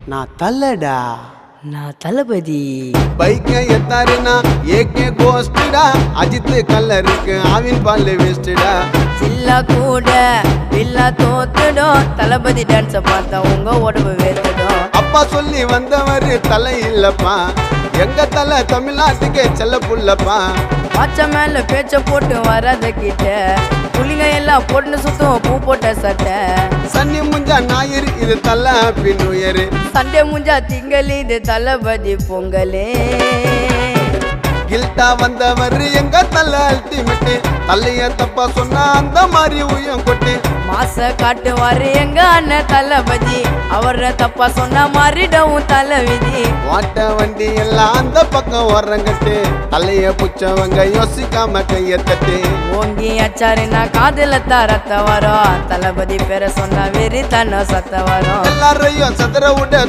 நான் தல்லடா, நான் தளபதி. பைக்க எத்தாருனா AK Costa, Ajith கல்லருக்கு Aavin பால் வேஸ்டா. சில்லா கூட வில்லா தோத்துடும், தளபதி டான்ஸை பார்த்தா உங்க உடம்பு வேத்துடும். அப்பா சொல்லி வந்தவர் தலை இல்லப்பா, எங்க தலை தமிழ்நாட்டுக்கே செல்ல புள்ளப்பா. பாச்ச மேல பேச்ச போட்டு வராத கிட்ட, புள்ளிங்க எல்லாம் பொண்ணு சுத்தம் பூ போட்ட சட்டை. சன்னி முஞ்சா ஞாயிறு இது தலை பின்னுயரு, சண்டே முஞ்சா திங்கள் இது தளபதி பொங்கலே. கில்ட்டா வந்தவர் எங்க தலை அல்டிமேட்டு, தலைய தப்பா சொன்னா அந்த மாதிரி உயம் கொட்டு. மாச காட்டுவாரு எங்க அண்ணன் தளபதி, அவர தப்பா சொன்னா மாறிடவும் தலைவிதி. வாட்ட வண்டி எல்லாம் அந்த பக்கம் வரங்கட்டு, தலைய புச்சவங்க யோசிக்காம கைய தட்டு. ஓங்கி அச்சாருன்னா காதுல தரத்த வரும், தளபதி பேரை சொன்னா வெறி தன்ன சத்த வரும். எல்லாரையும் சதுர விட